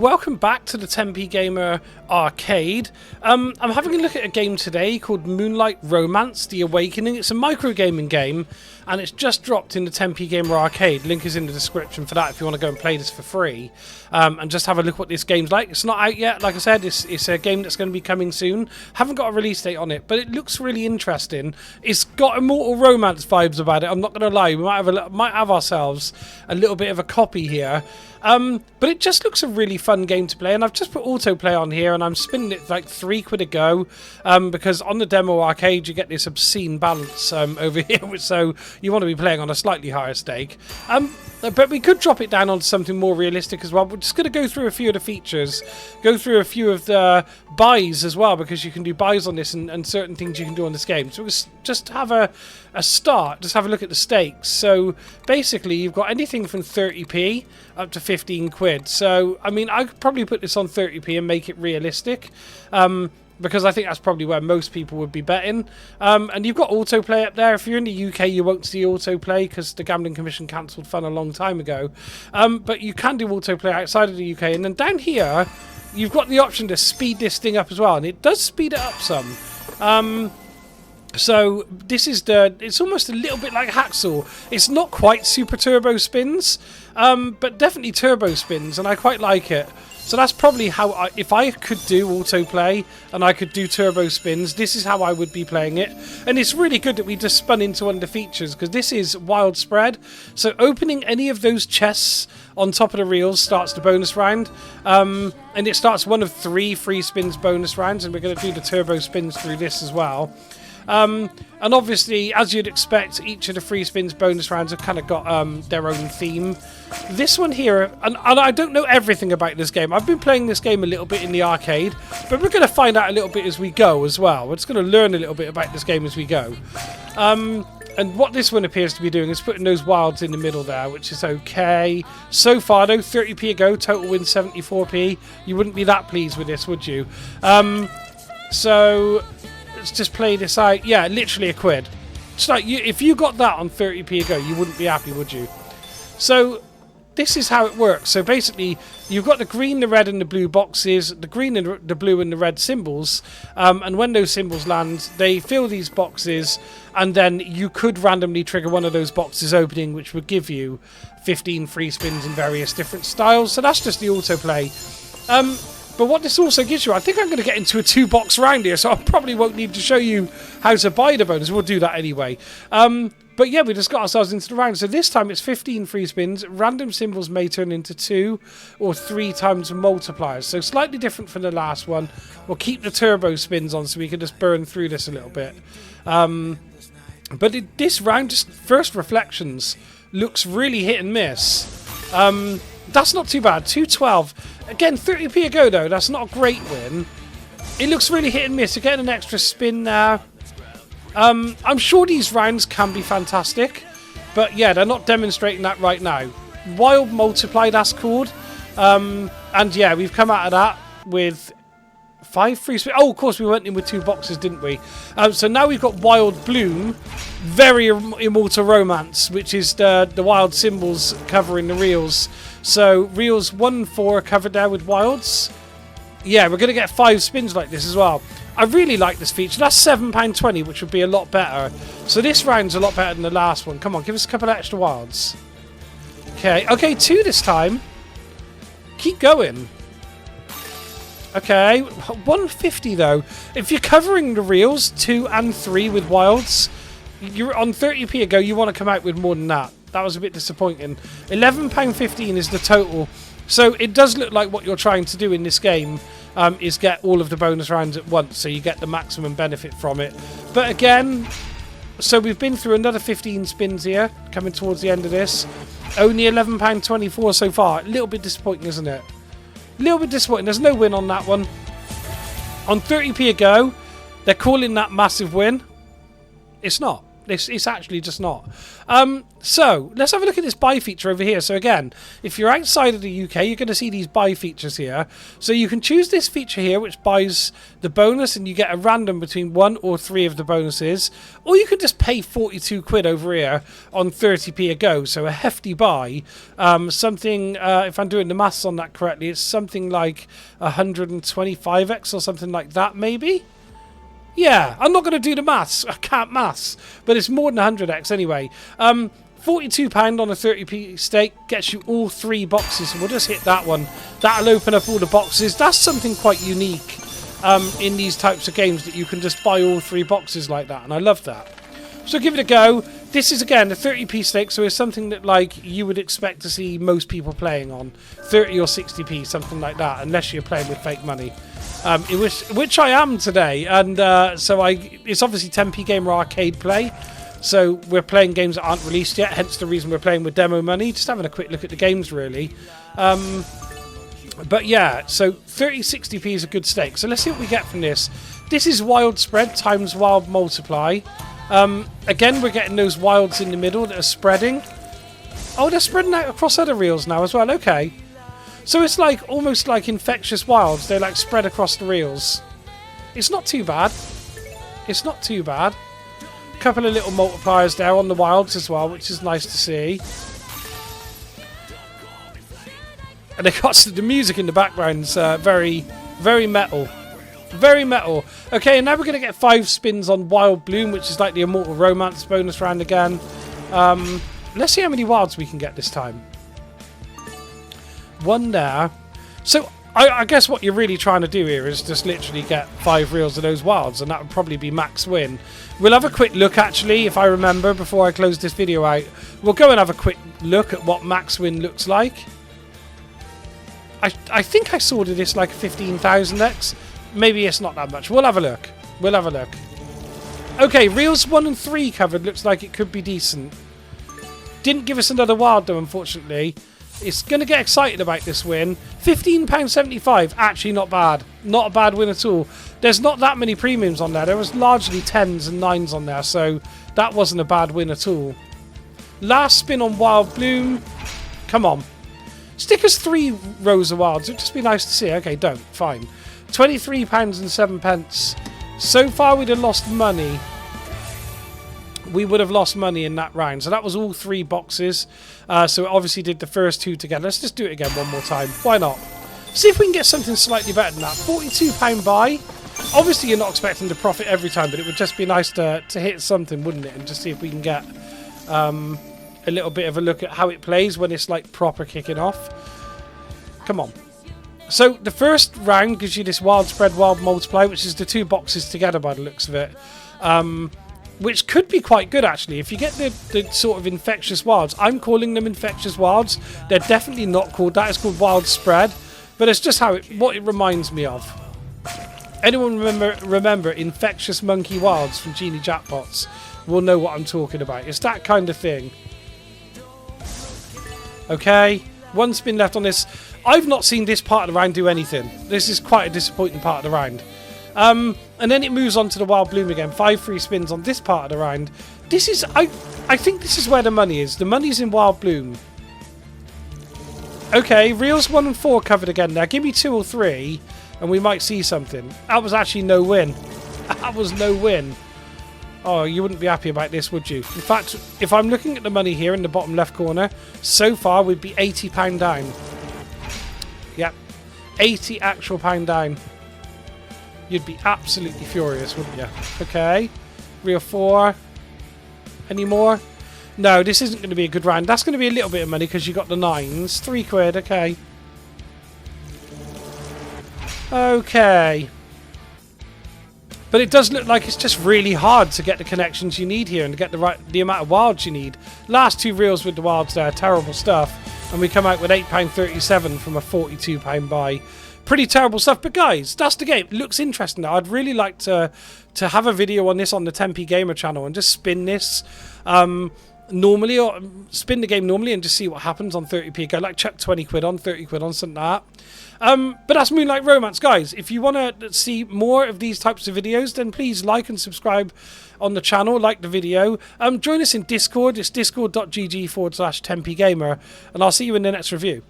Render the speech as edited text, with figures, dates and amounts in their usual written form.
Welcome back to the 10p Gamer arcade. I'm having a look at a game today called Moonlight Romance: The Awakening. It's a micro-gaming game, and it's just dropped in the 10p Gamer arcade. Link is in the description for that if you want to go and play this for free. And just have a look what this game's like. It's not out yet, like I said, it's a game that's going to be coming soon. Haven't got a release date on it, but it looks really interesting. It's got Immortal Romance vibes about it, I'm not going to lie. We might have ourselves a little bit of a copy here. But it just looks a really fun game to play, and I've just put autoplay on here and I'm spinning it like £3 a go, because on the demo arcade you get this obscene balance over here, so you want to be playing on a slightly higher stake. But we could drop it down onto something more realistic as well. We're just going to go through a few of the features, go through a few of the buys as well, because you can do buys on this and certain things you can do on this game. So we'll just have a start, just have a look at the stakes. So basically you've got anything from 30p up to 15 quid. So I mean, I could probably put this on 30p and make it realistic, because I think that's probably where most people would be betting. And you've got autoplay up there. If you're in the UK, you won't see autoplay because the Gambling Commission cancelled fun a long time ago. But you can do autoplay outside of the UK. And then down here, you've got the option to speed this thing up as well. And it does speed it up some. So this is it's almost a little bit like Hacksaw. It's not quite super turbo spins, but definitely turbo spins, and I quite like it. So that's probably how if I could do autoplay and I could do turbo spins, this is how I would be playing it. And it's really good that we just spun into one of the features, because this is wild spread. So opening any of those chests on top of the reels starts the bonus round. And it starts one of 3 free spins bonus rounds, and we're going to do the turbo spins through this as well. And obviously, as you'd expect, each of the free spins bonus rounds have kind of got their own theme. This one here, and I don't know everything about this game. I've been playing this game a little bit in the arcade, but we're going to find out a little bit as we go as well. We're just going to learn a little bit about this game as we go. And what this one appears to be doing is putting those wilds in the middle there, which is okay. So far, though, 30p a go, total win 74p. You wouldn't be that pleased with this, would you? So let's just play this out. Yeah, literally £1. It's like if you got that on 30p a go, you wouldn't be happy, would you? So this is how it works. So basically, you've got the green, the red, and the blue boxes, the green and the blue and the red symbols, and when those symbols land, they fill these boxes, and then you could randomly trigger one of those boxes opening, which would give you 15 free spins in various different styles. So that's just the autoplay. But what this also gives you, I think I'm going to get into a 2-box round here, so I probably won't need to show you how to buy the bonus. We'll do that anyway. But yeah, we just got ourselves into the round. So this time it's 15 free spins. Random symbols may turn into 2 or 3 times multipliers. So slightly different from the last one. We'll keep the turbo spins on so we can just burn through this a little bit. But this round, just first reflections, looks really hit and miss. That's not too bad. 212. Again, 30p a go though. That's not a great win. It looks really hit and miss. You're getting an extra spin there. I'm sure these rounds can be fantastic, but yeah, they're not demonstrating that right now. Wild multiply, that's called. And yeah, we've come out of that with 5 free spins. Oh, of course, we went in with 2 boxes, didn't we? So now we've got Wild Bloom, very Immortal Romance, which is the wild symbols covering the reels. So reels 1 and 4 are covered there with wilds. Yeah, we're going to get 5 spins like this as well. I really like this feature. That's £7.20, which would be a lot better. So this round's a lot better than the last one. Come on, give us a couple of extra wilds. Okay, 2 this time. Keep going. Okay, 150 though. If you're covering the reels 2 and 3 with wilds, you're on 30p a go, you want to come out with more than that. That was a bit disappointing. £11.15 is the total. So it does look like what you're trying to do in this game is get all of the bonus rounds at once, so you get the maximum benefit from it. But again, so we've been through another 15 spins here, coming towards the end of this. Only £11.24 so far. A little bit disappointing, isn't it? A little bit disappointing. There's no win on that one. On 30p a go, they're calling that massive win. It's not. It's actually just not. So let's have a look at this buy feature over here. So again, if you're outside of the UK, you're going to see these buy features here. So you can choose this feature here, which buys the bonus, and you get a random between 1 or 3 of the bonuses. Or you can just pay 42 quid over here on 30p a go. So a hefty buy. Something, if I'm doing the maths on that correctly, it's something like 125x or something like that, maybe? Yeah, I'm not going to do the maths. I can't maths. But it's more than 100x anyway. £42 on a 30p stake gets you all 3 boxes. So we'll just hit that one. That'll open up all the boxes. That's something quite unique in these types of games, that you can just buy all 3 boxes like that. And I love that. So give it a go. This is, again, a 30p stake. So it's something that, like, you would expect to see most people playing on. 30 or 60p, something like that. Unless you're playing with fake money. Which I am today, and so it's obviously 10p Gamer Arcade play, so we're playing games that aren't released yet, hence the reason we're playing with demo money, just having a quick look at the games really. But yeah, so 30-60p is a good stake, so let's see what we get from this. This is wild spread times wild multiply. Again, we're getting those wilds in the middle that are spreading. Oh, they're spreading out across other reels now as well, okay. So it's like almost like infectious wilds. They like spread across the reels. It's not too bad. It's not too bad. A couple of little multipliers there on the wilds as well, which is nice to see. And they got the music in the background's very, very metal. Very metal. Okay, and now we're going to get 5 spins on Wild Bloom, which is like the Immortal Romance bonus round again. Let's see how many wilds we can get this time. 1 there. So I guess what you're really trying to do here is just literally get 5 reels of those wilds, and that would probably be max win. We'll have a quick look, actually, if I remember, before I close this video out. We'll go and have a quick look at what max win looks like. I think I sorted this like 15,000x. Maybe it's not that much. We'll have a look. We'll have a look. Okay, reels 1 and 3 covered. Looks like it could be decent. Didn't give us another wild, though, unfortunately. It's going to get excited about this win. £15.75, actually not bad. Not a bad win at all. There's not that many premiums on there. There was largely 10s and 9s on there, so that wasn't a bad win at all. Last spin on Wild Bloom. Come on. Stick us 3 rows of wilds. It'd just be nice to see. Okay, don't. Fine. £23.07. So far, we'd have lost money. We would have lost money in that round. So that was all 3 boxes. So it obviously did the first 2 together. Let's just do it again one more time. Why not? See if we can get something slightly better than that. £42 buy. Obviously, you're not expecting to profit every time, but it would just be nice to hit something, wouldn't it? And just see if we can get a little bit of a look at how it plays when it's like proper kicking off. Come on. So the first round gives you this wild spread, wild multiply, which is the 2 boxes together by the looks of it. Which could be quite good, actually. If you get the sort of infectious wilds. I'm calling them infectious wilds. They're definitely not called that. It's called wild spread. But it's just what it reminds me of. Anyone remember infectious monkey wilds from Genie Jackpots will know what I'm talking about. It's that kind of thing. Okay. 1 spin left on this. I've not seen this part of the round do anything. This is quite a disappointing part of the round. And then it moves on to the Wild Bloom again. 5 free spins on this part of the round. This is... I think this is where the money is. The money's in Wild Bloom. Okay, reels 1 and 4 covered again there. Give me 2 or 3 and we might see something. That was actually no win. That was no win. Oh, you wouldn't be happy about this, would you? In fact, if I'm looking at the money here in the bottom left corner, so far we'd be £80 down. Yep. 80 actual pound down. You'd be absolutely furious, wouldn't you? Okay. Reel 4. Any more? No, this isn't going to be a good round. That's going to be a little bit of money because you got the 9s. 3 quid, okay. Okay. But it does look like it's just really hard to get the connections you need here and to get the amount of wilds you need. Last 2 reels with the wilds there, terrible stuff. And we come out with £8.37 from a £42 buy. Pretty terrible stuff, but guys, that's the game. It looks interesting. I'd really like to have a video on this on the 10p Gamer channel and just spin this. normally, or spin the game normally and just see what happens on 30p go, like chuck 20 quid on, 30 quid on, something like that. But that's Moonlight Romance, guys. If you want to see more of these types of videos, then please like and subscribe on the channel, like the video. Join us in Discord. It's discord.gg/10pgamer, and I'll see you in the next review.